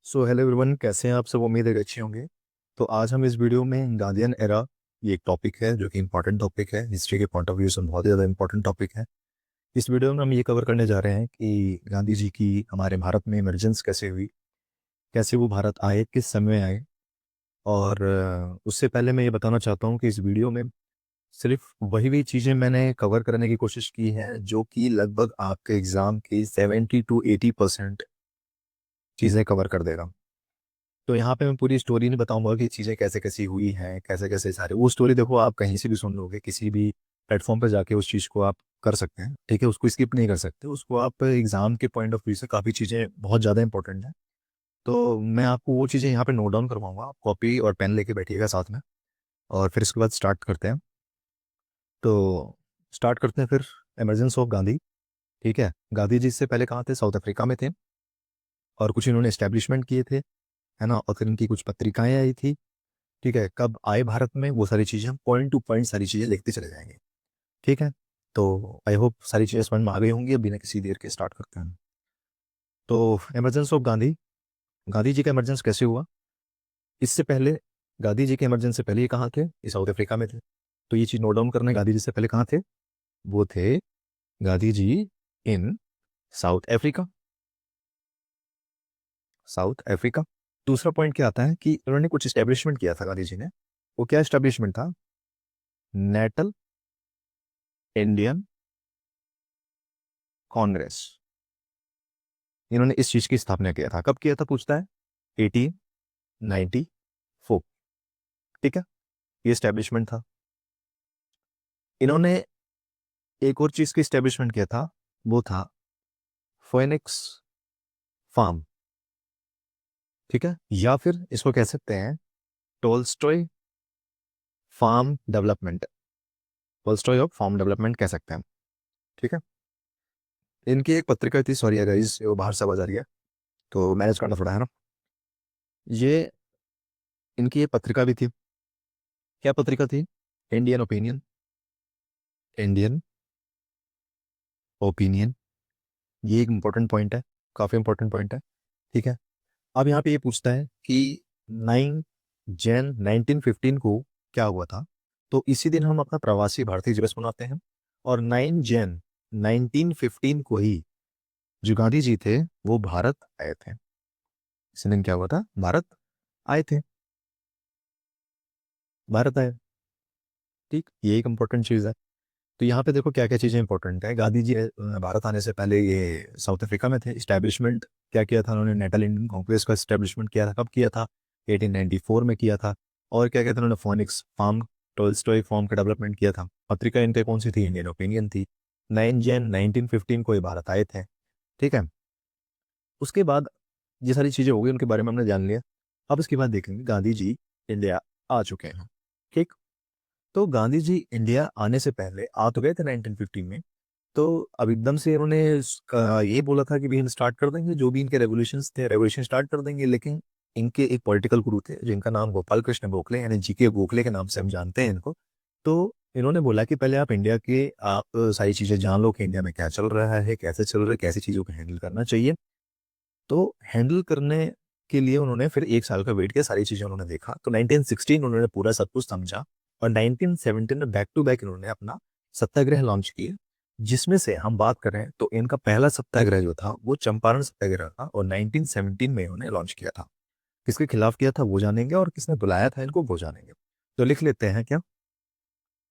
So hello everyone, कैसे हैं आप सब। उम्मीद है कि अच्छे होंगे। तो आज हम इस वीडियो में गांधीयन एरा, ये एक टॉपिक है जो कि इंपॉर्टेंट टॉपिक है, हिस्ट्री के पॉइंट ऑफ व्यू से बहुत ही ज़्यादा इंपॉर्टेंट टॉपिक है। इस वीडियो में हम ये कवर करने जा रहे हैं कि गांधी जी की हमारे भारत में इमरजेंस कैसे हुई, कैसे वो भारत आए, किस समय आए। और उससे पहले मैं ये बताना चाहता हूँ कि इस वीडियो में सिर्फ वही चीज़ें मैंने कवर करने की कोशिश की है जो कि लगभग आपके एग्ज़ाम की 70 to 80% चीज़ें कवर कर देगा। तो यहाँ पे मैं पूरी स्टोरी नहीं बताऊंगा कि चीज़ें कैसे कैसी हुई हैं, कैसे कैसे सारे, वो स्टोरी देखो आप कहीं से भी सुन लोगे, किसी भी प्लेटफॉर्म पे जाके उस चीज़ को आप कर सकते हैं। ठीक है, उसको स्किप नहीं कर सकते, उसको आप एग्जाम के पॉइंट ऑफ व्यू से काफ़ी चीज़ें बहुत ज़्यादा इंपॉर्टेंट हैं। तो मैं आपको वो चीज़ें यहाँ पे नोट डाउन करवाऊंगा, आप कॉपी और पेन लेके बैठिएगा साथ में, और फिर इसके बाद स्टार्ट करते हैं। तो स्टार्ट करते हैं फिर। Emergence of Gandhi. ठीक है, गांधी जी इससे पहले कहाँ थे? साउथ अफ्रीका में थे, और कुछ इन्होंने इस्टेब्लिशमेंट किए थे, है ना, और फिर इनकी कुछ पत्रिकाएं आई थी। ठीक है, कब आए भारत में वो सारी चीज़ें हम पॉइंट टू पॉइंट सारी चीज़ें देखते चले जाएंगे। ठीक है, तो आई होप सारी चीज़ें समझ में आ गई होंगी। अब बिना किसी देर के स्टार्ट करते हैं। तो इमरजेंस ऑफ गांधी, गांधी जी का इमरजेंस कैसे हुआ? इससे पहले, गांधी जी के इमरजेंस से पहले ये कहाँ थे? ये साउथ अफ्रीका में थे। तो ये चीज़ नोट डाउन करना है, गांधी जी से पहले कहाँ थे? वो थे गांधी जी इन साउथ अफ्रीका, साउथ अफ्रीका। दूसरा पॉइंट क्या आता है कि उन्होंने कुछ इस्टेब्लिशमेंट किया था गांधी जी ने। वो क्या इस्टेब्लिशमेंट था? Natal Indian Congress. इन्होंने इस चीज की स्थापना किया था। कब किया था पूछता है? 1894। ठीक है, ये स्टैब्लिशमेंट था। इन्होंने एक और चीज की स्टैब्लिशमेंट किया था, वो था फोएनिक्स फार्म। ठीक है, या फिर इसको कह सकते हैं Tolstoy farm development, Tolstoy of farm development कह सकते हैं। ठीक है, इनकी एक पत्रिका थी, सॉरी गाइस वो बाहर से आवाज आ रही है तो मैनेज करना पड़ा, है ना। ये इनकी एक पत्रिका भी थी। क्या पत्रिका थी? Indian opinion, Indian opinion. ये एक इंपॉर्टेंट पॉइंट है, काफी इंपॉर्टेंट पॉइंट है। ठीक है, अब यहाँ पे ये पूछता है कि 9 जन 1915 को क्या हुआ था। तो इसी दिन हम अपना प्रवासी भारतीय दिवस मनाते हैं, और 9 जन 1915 को ही जो गांधी जी थे वो भारत आए थे। इसी दिन क्या हुआ था? भारत आए थे, भारत आए। ठीक, ये एक इंपॉर्टेंट चीज है। तो यहाँ पे देखो क्या क्या चीजें इंपॉर्टेंट है। गांधी जी भारत आने से पहले ये साउथ अफ्रीका में थे। इस्टेब्लिशमेंट क्या किया था उन्होंने? नेटल इंडियन कांग्रेस का इस्टेब्लिशमेंट किया था। कब किया था? 1894 में किया था। और क्या कहते हैं, उन्होंने फोनिक्स फार्म, टोल्स्टॉय फार्म का डेवलपमेंट किया था। पत्रिका इनके कौन सी थी? इंडियन ओपिनियन थी। 9 जन 1915 को ये भारत आए थे। ठीक है, उसके बाद ये सारी चीजें हो गई, उनके बारे में हमने जान लिया। अब इसके बाद देखेंगे गांधी जी इंडिया आ चुके हैं। ठीक, तो गांधी जी इंडिया आने से पहले आ तो गए थे 1915 में। तो अब एकदम से इन्होंने ये बोला था कि भी हम स्टार्ट कर देंगे, जो भी इनके रेवोल्यूशंस थे रेवोल्यूशन स्टार्ट कर देंगे। लेकिन इनके एक पॉलिटिकल गुरु थे जिनका नाम गोपाल कृष्ण गोखले, यानी जीके गोखले के नाम से हम जानते हैं इनको। तो इन्होंने बोला कि पहले आप इंडिया के आप सारी चीजें जान लो कि इंडिया में क्या चल रहा है, कैसे चल रहा है, कैसी चीजों को हैंडल करना चाहिए। तो हैंडल करने के लिए उन्होंने फिर एक साल का वेट किया, सारी चीजें उन्होंने देखा। तो 1916 उन्होंने पूरा सब कुछ समझा, और 1917 में बैक टू बैक इन्होंने अपना सत्याग्रह लॉन्च किए। जिसमें से हम बात करें तो इनका पहला सत्याग्रह जो था वो चंपारण सत्याग्रह था, और 1917 में इन्होंने लॉन्च किया था। किसके खिलाफ किया था वो जानेंगे, और किसने बुलाया था इनको वो जानेंगे। तो लिख लेते हैं क्या?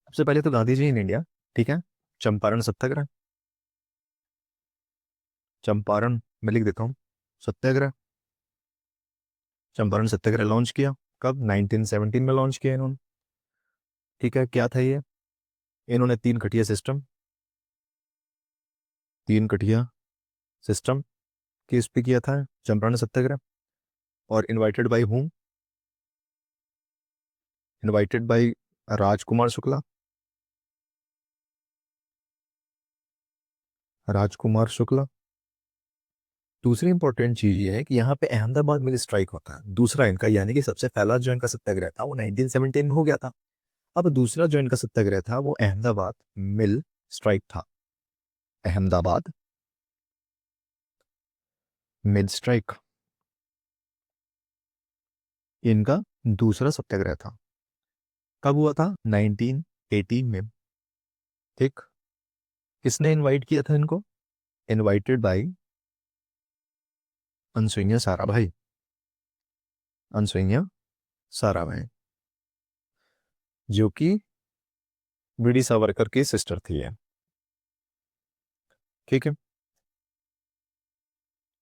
सबसे पहले तो गांधी जी इन इंडिया। ठीक है, चंपारण सत्याग्रह, चंपारण में लिख देता हूँ सत्याग्रह। चंपारण सत्याग्रह लॉन्च किया कब? 1917 में लॉन्च किया इन्होंने। ठीक है, क्या था ये? इन्होंने तीन कठिया सिस्टम, तीन कठिया सिस्टम की इस पे किया था चंपारण सत्याग्रह। और invited by whom? Invited by Rajkumar Shukla, Rajkumar Shukla. दूसरी इंपॉर्टेंट चीज ये है कि यहाँ पे अहमदाबाद मिल स्ट्राइक होता है दूसरा इनका, यानी कि सबसे पहला जो इनका सत्याग्रह था वो 1917 में हो गया था। अब दूसरा जो इनका सत्याग्रह था वो अहमदाबाद मिल स्ट्राइक था। अहमदाबाद मिल स्ट्राइक। इनका दूसरा सत्याग्रह था। कब हुआ था? 1918 में। ठीक। किसने इनवाइट किया था इनको? Invited by Anasuya Sarabhai. अनसुइया साराभाई, जो कि वीडी सावरकर की सिस्टर थी ये। ठीक है।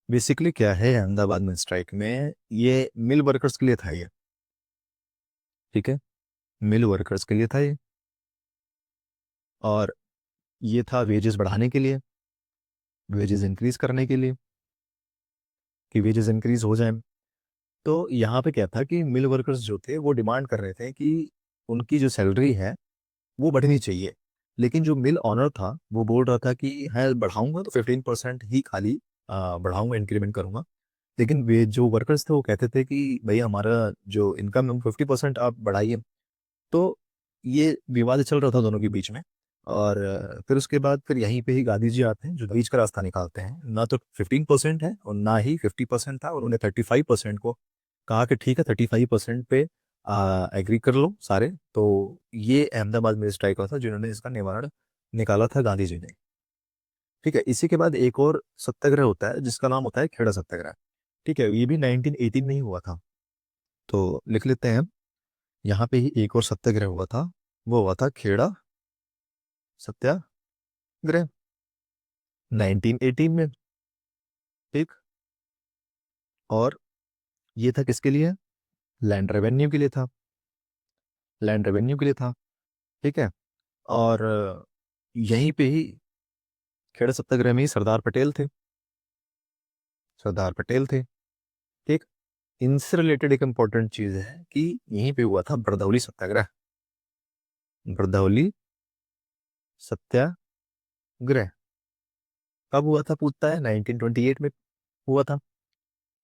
बेसिकली क्या है, अहमदाबाद में स्ट्राइक में ये मिल वर्कर्स के लिए था ये। ठीक है, मिल वर्कर्स के लिए था ये, और ये था वेजेस बढ़ाने के लिए, वेजेस इंक्रीज करने के लिए, कि वेजेस इंक्रीज हो जाए। तो यहाँ पे क्या था कि मिल वर्कर्स जो थे वो डिमांड कर रहे थे कि उनकी जो सैलरी है वो बढ़नी चाहिए। लेकिन जो मिल ऑनर था वो बोल रहा था कि है बढ़ाऊंगा तो 15% ही खाली बढ़ाऊंगा, इंक्रीमेंट करूंगा। लेकिन वे जो वर्कर्स थे वो कहते थे कि भाई हमारा जो इनकम है 50% आप बढ़ाइए। तो ये विवाद चल रहा था दोनों के बीच में। और फिर उसके बाद फिर यहीं पे ही गांधी जी आते हैं जो बीच का रास्ता निकालते हैं। ना तो 15% है और ना ही 50% था, और उन्होंने 35% को कहा कि ठीक है 35% पे एग्री कर लो सारे। तो ये अहमदाबाद में स्ट्राइक हुआ था जिन्होंने इसका निवारण निकाला था गांधी जी ने। ठीक है, इसी के बाद एक और सत्याग्रह होता है जिसका नाम होता है खेड़ा सत्याग्रह। ठीक है, ये भी 1918 में ही हुआ था। तो लिख लेते हैं, यहाँ पे ही एक और सत्याग्रह हुआ था, वो हुआ था खेड़ा सत्याग्रह 1918 में। ठीक। और ये था किसके लिए? लैंड रेवेन्यू के लिए था, लैंड रेवेन्यू के लिए था। ठीक है। और यहीं पे ही खेड़ा सत्याग्रह में ही सरदार पटेल थे, सरदार पटेल थे। ठीक। इनसे रिलेटेड एक इंपॉर्टेंट चीज है कि यहीं पे हुआ था बरदौली सत्याग्रह। बरदौली सत्याग्रह कब हुआ था पूछता है? 1928 में हुआ था।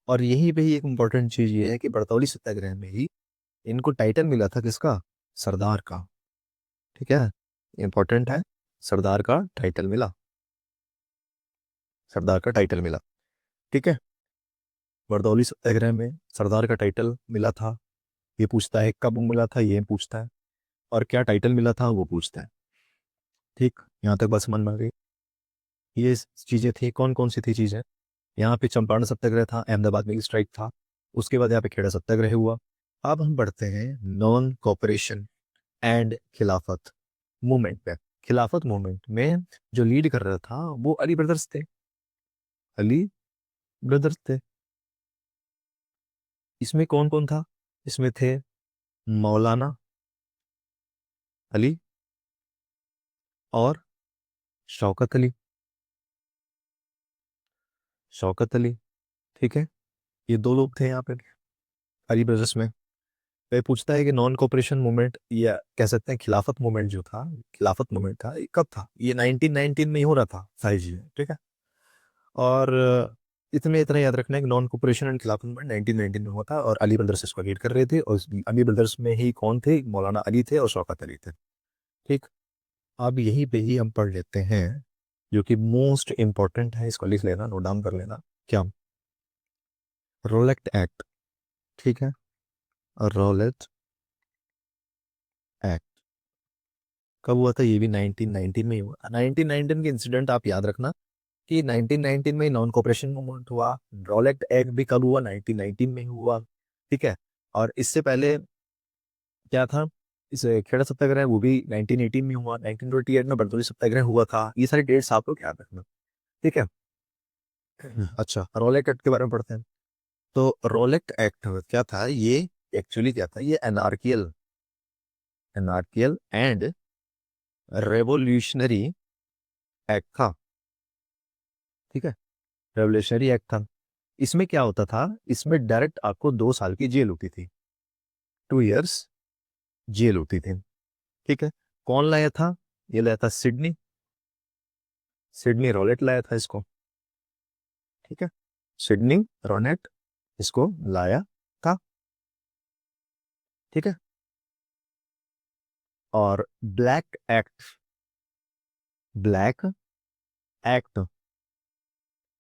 और यहीं पे ही एक इंपॉर्टेंट चीज ये है कि बरदौली सत्याग्रह में ही इनको टाइटल मिला था किसका? सरदार का। ठीक है, इंपॉर्टेंट है, सरदार का टाइटल मिला, सरदार का टाइटल मिला। ठीक है, बरदौली सत्याग्रह में सरदार का टाइटल मिला था। ये पूछता है कब मिला था, ये पूछता है, और क्या टाइटल मिला था वो पूछता है। ठीक, यहाँ तक बस समझ में आ गई। ये चीजें थी, कौन कौन सी थी चीजें? यहाँ पे चंपारण सत्याग्रह था, अहमदाबाद में स्ट्राइक था, उसके बाद यहाँ पे खेड़ा सत्याग्रह हुआ। अब हम बढ़ते हैं नॉन कॉपरेशन एंड खिलाफत मूवमेंट पे। खिलाफत मूवमेंट में जो लीड कर रहा था वो अली ब्रदर्स थे, अली ब्रदर्स थे। इसमें कौन कौन था? इसमें थे मौलाना अली और शौकत अली, शौकत अली। ठीक है, ये दो लोग थे यहाँ पे अली ब्रदर्स में। तो पूछता है कि नॉन कोऑपरेशन मूवमेंट या कह सकते हैं खिलाफत मूवमेंट जो था, खिलाफत मूवमेंट था, ये कब था? ये 1919 में ही हो रहा था सारी चीजें। ठीक है। और इसमें इतना याद रखना है कि नॉन कोऑपरेशन एंड खिलाफत मूवमेंट 1919 में हुआ था, और अली ब्रदर्स इसको लीड कर रहे थे। और अली ब्रदर्स में ही कौन थे? मौलाना अली थे और शौकत अली थे। ठीक। अब यहीं पे ही हम पढ़ लेते हैं जो कि मोस्ट इंपॉर्टेंट है, इसको लिख लेना, नोट डाउन कर लेना। क्या? रोलेक्ट एक्ट। ठीक है, रोलेट एक्ट कब हुआ था? ये भी 1919 में ही हुआ। 1919 के इंसिडेंट आप याद रखना कि 1919 में नॉन कोऑपरेशन मूवमेंट हुआ। रोलेक्ट एक्ट भी कब हुआ? 1919 में ही हुआ। ठीक है। और इससे पहले क्या था? इस खेड़ा सत्याग्रह वो भी 1918 में हुआ। 1928 में बरदौली सत्याग्रह हुआ था। ये सारी डेट्स आप लोग याद रखना। ठीक है। अच्छा, रोलेक्ट एक्ट के बारे में पढ़ते हैं। तो रोलेक्ट एक्ट क्या था? ये एक्चुअली क्या था? ये एनार्कियल, एनार्कियल एंड रेवोल्यूशनरी एक्ट था। ठीक है, रेवोल्यूशनरी एक्ट था। इसमें क्या होता था? इसमें डायरेक्ट आपको 2 साल की जेल होती थी, 2 इयर्स जेल होती थी। ठीक है। कौन लाया था? ये लाया था सिडनी, सिडनी रोलेट लाया था इसको। ठीक है, सिडनी रोनेट इसको लाया था। ठीक है। और ब्लैक एक्ट, ब्लैक एक्ट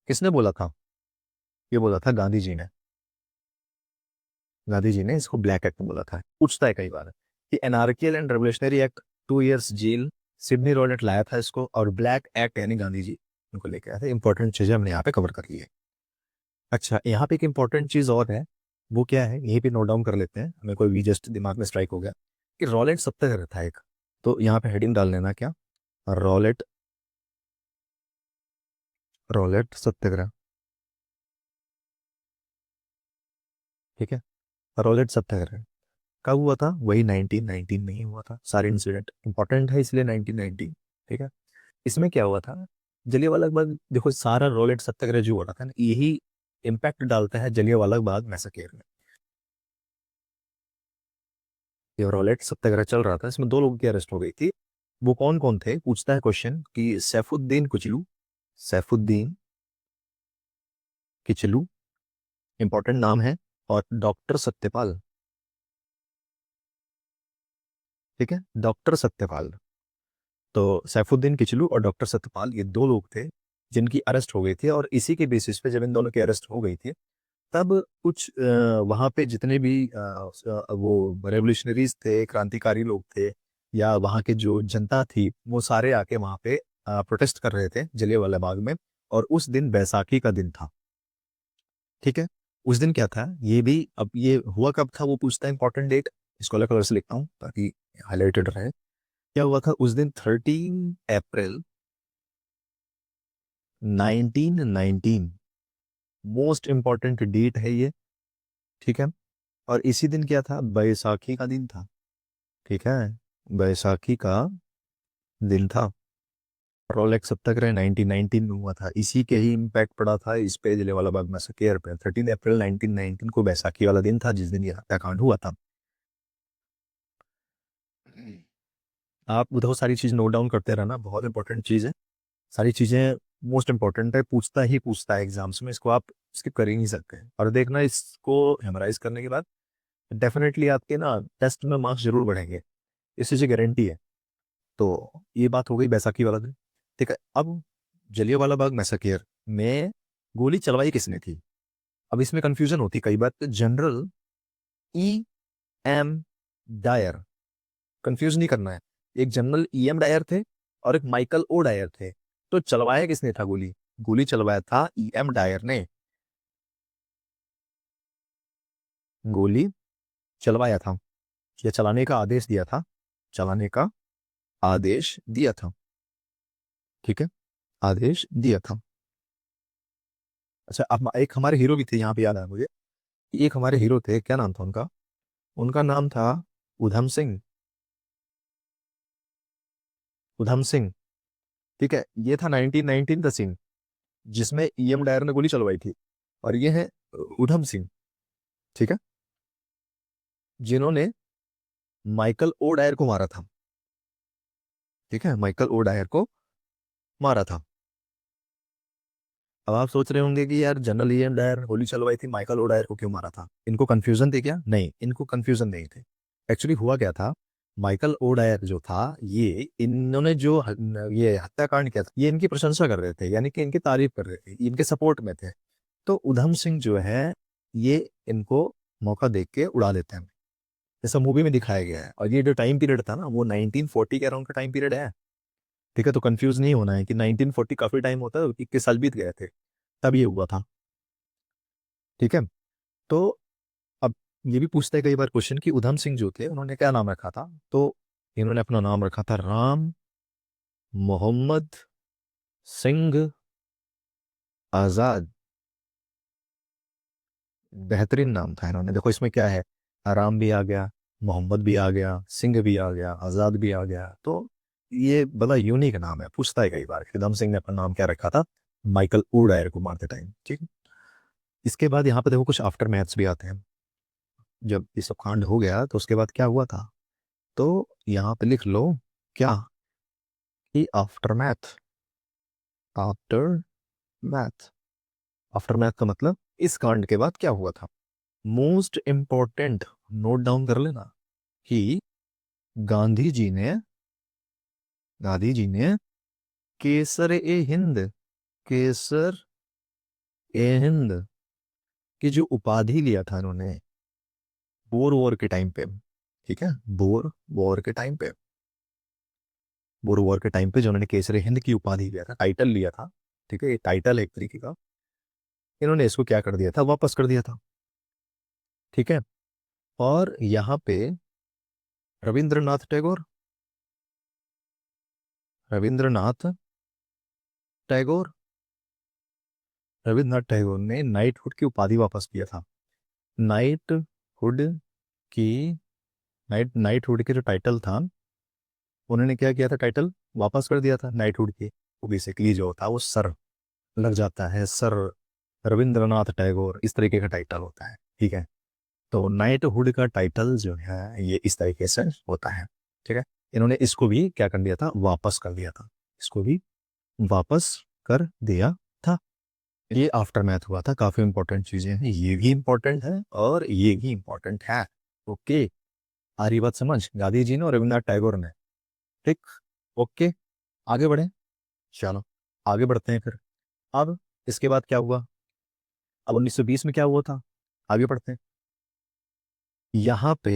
किसने बोला था? ये बोला था गांधी जी ने। गांधी जी ने इसको ब्लैक एक्ट बोला था। पूछता है कई बार कि anarchical and revolutionary act 2 years जेल, सिडनी रॉलेट लाया था इसको, और ब्लैक एक्ट यानी गांधी जी उनको लेके आए थे। इंपॉर्टेंट चीजें हमने यहाँ पे कवर कर ली है। अच्छा, यहाँ पे एक इंपॉर्टेंट चीज और है, वो क्या है यहीं पे नोट डाउन कर लेते हैं, हमें कोई भी जस्ट दिमाग में स्ट्राइक हो गया कि रॉलेट सत्याग्रह था एक, तो यहाँ पे हेडिंग डाल लेना क्या, रॉलेट, रॉलेट सत्याग्रह। ठीक है, रॉलेट सत्याग्रह कब हुआ था? वही 1919 में ही हुआ था। सारे इंसिडेंट इंपॉर्टेंट है इसलिए 1919। ठीक है, इसमें क्या हुआ था, जलियांवाला बाग, देखो सारा रॉलेट सत्याग्रह जो हो रहा था ना, यही इम्पैक्ट डालता है जलियांवाला बाग मैसेकर में। ये रॉलेट सत्याग्रह चल रहा था, इसमें 2 लोगों की अरेस्ट हो गई थी। वो कौन कौन थे, पूछता है क्वेश्चन कि सैफुद्दीन कुचलू, सैफुद्दीन किचलू इंपॉर्टेंट नाम है, और डॉक्टर सत्यपाल। ठीक है, डॉक्टर सत्यपाल। तो सैफुद्दीन किचलू और डॉक्टर सत्यपाल, ये 2 लोग थे जिनकी अरेस्ट हो गई थी, और इसी के बेसिस पे जब इन दोनों की अरेस्ट हो गई थी, तब कुछ वहाँ पे जितने भी वो रेवोल्यूशनरीज थे, क्रांतिकारी लोग थे, या वहाँ के जो जनता थी, वो सारे आके वहाँ पे प्रोटेस्ट कर रहे थे जलियांवाला बाग में। और उस दिन बैसाखी का दिन था। ठीक है, उस दिन क्या था ये भी, अब ये हुआ कब था वो पूछता है, इंपॉर्टेंट डेट इसको अलग कलर से लिखता हूँ ताकि हाईलाइटेड रहे। क्या हुआ था उस दिन? 13 अप्रैल 1919, मोस्ट इंपॉर्टेंट डेट है ये। ठीक है, और इसी दिन क्या था? बैसाखी का दिन था। ठीक है, बैसाखी का दिन था। रोलेक्स सत्याग्रह 1919 में हुआ था, इसी के ही इम्पैक्ट पड़ा था इस पे, जलियांवाला बाग मैसेकर पे। 13 अप्रैल 1919 को बैसाखी वाला दिन था, जिस दिन ये हत्याकांड हुआ था। आप उधर सारी चीज नोट डाउन करते रहना, बहुत इंपॉर्टेंट चीज है। सारी चीजें मोस्ट इंपॉर्टेंट है, पूछता ही पूछता है एग्जाम्स में, इसको आप स्किप कर ही नहीं सकते हैं। और देखना, इसको मेमोराइज करने के बाद डेफिनेटली आपके ना टेस्ट में मार्क्स जरूर बढ़ेंगे, इस चीज की गारंटी है। तो ये बात हो गई बैसाखी वाला दिन। ठीक है, अब जलियांवाला बाग मैसेकर में गोली चलवाई किसने थी? अब इसमें कंफ्यूजन होती कई बार, general E M Dyer, confuse नहीं करना है। एक जनरल ई एम डायर थे और एक माइकल ओ डायर थे। तो चलवाया किसने था गोली? गोली चलवाया था ई एम डायर ने। गोली चलवाया था, या चलाने का आदेश दिया था, चलाने का आदेश दिया था। ठीक है, आदेश दिया था। अच्छा, अब एक हमारे हीरो भी थे, यहाँ पे याद आया मुझे। एक हमारे हीरो थे, क्या नाम था उनका? उनका नाम था उधम सिंह। उधम सिंह। ठीक है, ये था 1919 का सीन जिसमें ईएम डायर ने गोली चलवाई थी, और ये है उधम सिंह। ठीक है, जिन्होंने माइकल ओ डायर को मारा था। ठीक है, माइकल ओ डायर को मारा था। अब आप सोच रहे होंगे कि यार जनरल ईएम डायर ने गोली चलवाई थी, माइकल ओ डायर को क्यों मारा था? इनको कंफ्यूजन थी क्या? नहीं, इनको कंफ्यूजन नहीं थे। एक्चुअली हुआ क्या था, माइकल ओ डायर जो था, ये इन्होंने जो ये हत्याकांड किया था, ये इनकी प्रशंसा कर रहे थे, यानी कि इनकी तारीफ कर रहे थे, इनके सपोर्ट में थे। तो उधम सिंह जो है, ये इनको मौका देख के उड़ा देते हैं, जैसा मूवी में दिखाया गया है। और ये जो टाइम पीरियड था ना, वो 1940 के अराउंड का टाइम पीरियड है। ठीक है, तो कंफ्यूज नहीं होना है कि 1940 काफी टाइम होता है, 21 साल बीत गए थे तब ये हुआ था। ठीक है, तो अब ये भी पूछता है कई बार क्वेश्चन कि उधम सिंह जो थे उन्होंने क्या नाम रखा था? तो इन्होंने अपना नाम रखा था राम मोहम्मद सिंह आजाद। बेहतरीन नाम था इन्होंने। देखो इसमें क्या है, राम भी आ गया, मोहम्मद भी आ गया, सिंह भी आ गया, आजाद भी आ गया। तो ये बड़ा यूनिक नाम है। पूछता है कई बार कि उधम सिंह ने अपना नाम क्या रखा था माइकल ओ डायर को मारते टाइम। ठीक है, इसके बाद यहाँ पे देखो कुछ आफ्टर मैथ्स भी आते हैं। जब ये सब कांड हो गया तो उसके बाद क्या हुआ था, तो यहाँ पे लिख लो क्या, कि after math. After math, after math का मतलब इस कांड के बाद क्या हुआ था। मोस्ट इंपॉर्टेंट, नोट डाउन कर लेना कि गांधी जी ने, गांधी जी ने केसर ए हिंद, केसर ए हिंद की जो उपाधि लिया था इन्होंने, बोर वॉर के टाइम पे, ठीक है, बोर वॉर के टाइम पे, बोर वॉर के टाइम पे जो उन्होंने केसरी हिंद की उपाधि लिया था, टाइटल लिया था, ठीक है, ये टाइटल है एक तरीके का, इन्होंने इसको क्या कर दिया था, वापस कर दिया था, ठीक है। और यहाँ पे रविंद्रनाथ टैगोर, रविंद्रनाथ टैगोर, रविंद्रनाथ टैगोर ने नाइटहुड की उपाधि वापस किया था। नाइटहुड की, नाइटहुड के जो टाइटल था, उन्होंने क्या किया था, टाइटल वापस कर दिया था नाइटहुड की। वो बेसिकली जो होता है वो सर लग जाता है, सर रविंद्रनाथ टैगोर, इस तरीके का टाइटल होता है, ठीक है। तो नाइटहुड का टाइटल जो है ये इस तरीके से होता है, ठीक है। इन्होंने इसको भी क्या कर दिया था, वापस कर दिया था, इसको भी वापस कर दिया था। ये आफ्टर मैथ हुआ था, काफी इंपॉर्टेंट चीजें हैं, ये भी इंपॉर्टेंट है और ये भी इंपॉर्टेंट है। ओके, आ रही बात समझ, गांधी जी ने और रविन्द्रनाथ टैगोर ने, ठीक। ओके, आगे बढ़े, चलो आगे बढ़ते हैं फिर। अब इसके बाद क्या हुआ, अब 1920 में क्या हुआ था, आगे बढ़ते हैं। यहाँ पे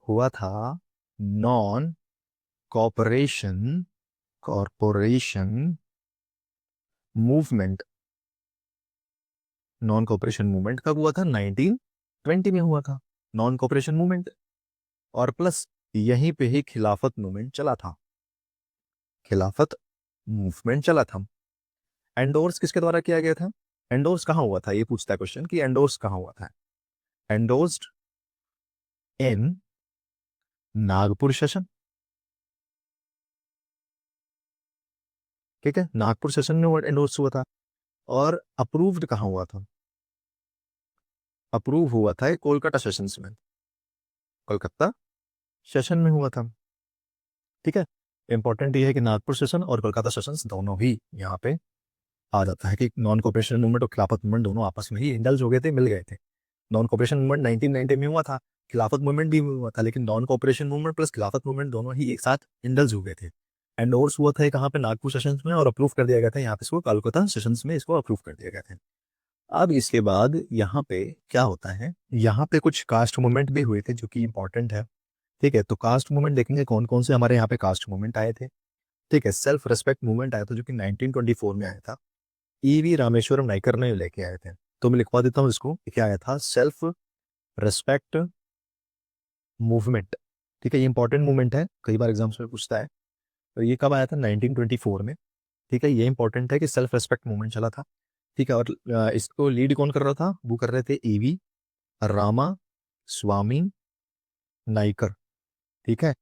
हुआ था non cooperation corporation movement. Non cooperation movement कब हुआ था, 1920 में हुआ था नॉन कॉपरेशन मूवमेंट। और प्लस यहीं पे ही खिलाफत मूवमेंट चला था, खिलाफत मूवमेंट चला था। एंडोर्स किसके द्वारा किया गया था, एंडोर्स कहाँ हुआ था, ये पूछता है क्वेश्चन कि एंडोर्स कहाँ हुआ था। एंडोर्स्ड इन नागपुर सेशन, ठीक है, नागपुर सेशन में एंडोर्स हुआ था। और अप्रूव्ड कहाँ हुआ था, अप्रूव हुआ था कोलकाता सेशंस में, कोलकाता सेशन में हुआ था, ठीक है। इंपॉर्टेंट ये है कि नागपुर सेशन और कोलकाता सेशंस दोनों ही यहाँ पे आ जाता है कि नॉन कॉपरेशन मूवमेंट और खिलाफत मूवमेंट दोनों आपस में ही इंडल्ज हो गए थे, मिल गए थे। नॉन कॉपरेशन मूवमेंट 1990 में हुआ था, खिलाफत मूवमेंट भी हुआ था, लेकिन नॉन कॉपरेशन मूवमेंट प्लस खिलाफत मूवमेंट दोनों ही एक साथ इंडल्ज हो गए थे। एंडोर्स हुआ था कहाँ पे, नागपुर सेशंस में, और अप्रूव कर दिया गया था यहाँ पे इसको, कोलकाता सेशंस में इसको अप्रूव कर दिया गया था। अब इसके बाद यहाँ पे क्या होता है, यहाँ पे कुछ कास्ट मूवमेंट भी हुए थे जो कि इंपॉर्टेंट है, ठीक है। तो कास्ट मूवमेंट देखेंगे कौन कौन से हमारे यहाँ पे कास्ट मूवमेंट आए थे, ठीक है। सेल्फ रेस्पेक्ट मूवमेंट आया था जो कि 1924 में आया था, ईवी रामेश्वरम नाइकर ने लेके आए थे। तो मैं लिखवा देता हूँ इसको, क्या आया था, सेल्फ रेस्पेक्ट मूवमेंट, ठीक है। ये इंपॉर्टेंट मूवमेंट है, कई बार एग्जाम्स में पूछता है। तो ये कब आया था, 1924 में, ठीक है। ये इंपॉर्टेंट है कि सेल्फ रेस्पेक्ट मूवमेंट चला था, ठीक है। और इसको लीड कौन कर रहा था, वो कर रहे थे ईवी रामा स्वामी नाइकर, ठीक है।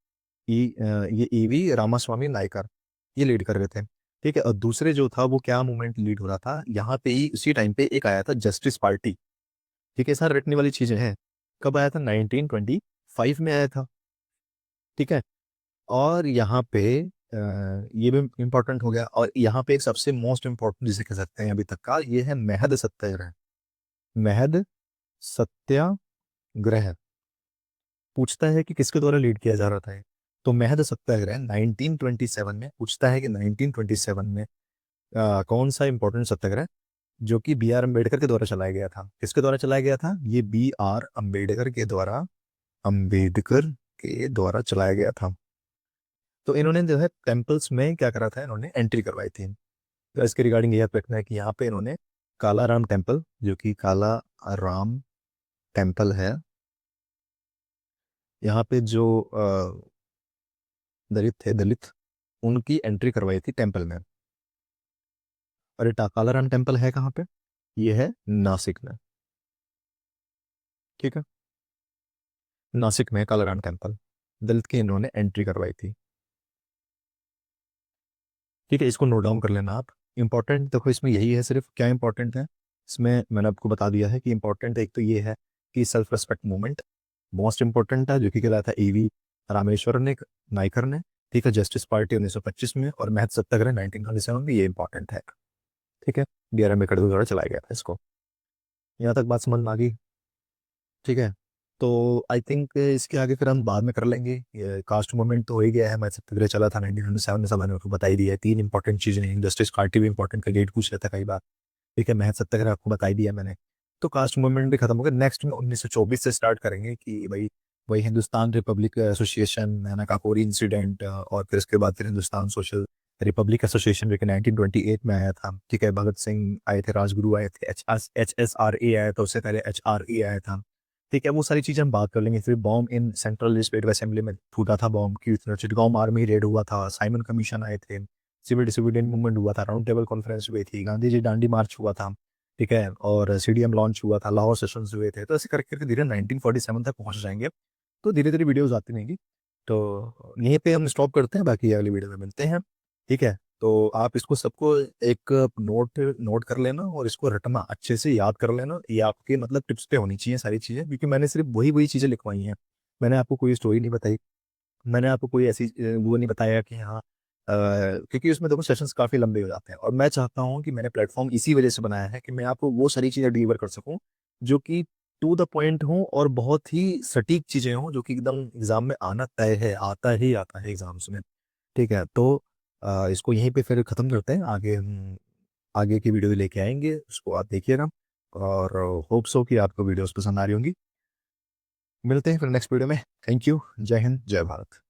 ये ईवी रामास्वामी नायकर ये लीड कर रहे थे, ठीक है। और दूसरे जो था वो क्या मूवमेंट लीड हो रहा था, यहाँ पे ही उसी टाइम पे एक आया था जस्टिस पार्टी, ठीक है। सारे रटने वाली चीजें हैं, कब आया था, 1925 में आया था, ठीक है। और यहाँ पे ये भी इम्पोर्टेंट हो गया। और यहाँ पे एक सबसे मोस्ट इम्पोर्टेंट जिसे कह सकते हैं अभी तक का, ये है महद सत्याग्रह। महद सत्याग्रह पूछता है कि किसके द्वारा लीड किया जा रहा था ये। तो महद सत्याग्रह 1927 में, पूछता है कि 1927 में कौन सा इंपॉर्टेंट सत्याग्रह जो कि बी आर अम्बेडकर के द्वारा चलाया गया था, किसके द्वारा चलाया गया था, ये बी आर अम्बेडकर के द्वारा, अम्बेडकर के द्वारा चलाया गया था। तो इन्होंने जो है टेम्पल्स में क्या करा था, इन्होंने एंट्री करवाई थी। तो इसके रिगार्डिंग यह रखना है कि यहाँ पे इन्होंने काला राम टेम्पल, जो कि काला राम टेम्पल है, यहाँ पे जो दलित थे, दलित, उनकी एंट्री करवाई थी टेम्पल में। और ये कालाराम टेम्पल है कहाँ पे, ये है नासिक में, ठीक है। नासिक में कालाराम टेम्पल, दलित की इन्होंने एंट्री करवाई थी, ठीक है। इसको नोट डाउन कर लेना आप। इंपॉर्टेंट देखो इसमें यही है, सिर्फ क्या इंपॉर्टेंट है इसमें मैंने आपको बता दिया है कि इंपॉर्टेंट एक तो ये है कि self respect movement most important है, जो कि कहलाया था ईवी रामेश्वरन ने, नाइकर ने, ठीक है। जस्टिस पार्टी 1925 में, और महत सत्याग्रह 1927 में, ये इंपॉर्टेंट है, ठीक है। बी आर अम्बेडकर द्वारा चलाया गया था इसको। यहाँ तक बात समझ में आ गई, ठीक है। तो आई थिंक इसके आगे फिर हम बाद में कर लेंगे। ये कास्ट मूवमेंट तो हो ही गया है, मैं सत्याग्रह चला था 1907 में, सब मैंने आपको बता ही दिया है। तीन इंपॉर्टेंट चीजें हैं, जस्टिस पार्टी भी इंपॉर्टेंट का गेट पूछ लेता है कई बार, ठीक है। महज सत्याग्रह आपको बता ही दिया मैंने, तो कास्ट मूवमेंट भी खत्म हो गया। नेक्स्ट में 1924 से स्टार्ट करेंगे कि भाई वही हिंदुस्तान रिपब्लिक एसोसिएशन है ना, काकोरी इंसिडेंट, और फिर इसके बाद फिर हिंदुस्तान सोशल रिपब्लिक एसोसिएशन जो कि 1928 में आया था। ठीक है, भगत सिंह आए थे, राजगुरु आए थे, HSRA आया था, उससे पहले HRA आया था। ठीक है, वो सारी चीज़ें हम बात कर लेंगे। फिर bomb in central legislative assembly में फूटा था बॉम्ब की, चिटगांव आर्मी रेड हुआ था, साइमन कमीशन आए थे, सिविल डिसोबीडियंट मूवमेंट हुआ था, राउंड टेबल कॉन्फ्रेंस हुई थी, गांधी जी दांडी मार्च हुआ था। ठीक है, और CDM लॉन्च हुआ था, लाहौर सेशंस हुए थे। तो ऐसे करके करके धीरे 1947 तक पहुंच जाएंगे। तो धीरे धीरे वीडियोस आती रहेंगी। तो यहीं पे हम स्टॉप करते हैं, बाकी अगली वीडियो में मिलते हैं। ठीक है, तो आप इसको सबको एक नोट नोट कर लेना और इसको रटना, अच्छे से याद कर लेना। ये आपके मतलब टिप्स पे होनी चाहिए सारी चीज़ें, क्योंकि मैंने सिर्फ वही वही चीज़ें लिखवाई हैं। मैंने आपको कोई स्टोरी नहीं बताई, मैंने आपको कोई ऐसी वो नहीं बताया कि हाँ क्योंकि उसमें देखो सेशंस काफ़ी लंबे हो जाते हैं, और मैं चाहता हूँ कि मैंने प्लेटफॉर्म इसी वजह से बनाया है कि मैं आपको वो सारी चीज़ें डिलीवर कर सकूँ जो कि टू द पॉइंट हों और बहुत ही सटीक चीज़ें हों, जो कि एकदम एग्जाम में आना तय है, आता है एग्जाम्स में। ठीक है, तो इसको यहीं पे फिर ख़त्म करते हैं। आगे हम आगे की वीडियो लेके आएंगे, उसको आप देखिएगा, और होप्स हो कि आपको वीडियोस पसंद आ रही होंगी। मिलते हैं फिर नेक्स्ट वीडियो में। Thank you. जय हिंद, जय भारत।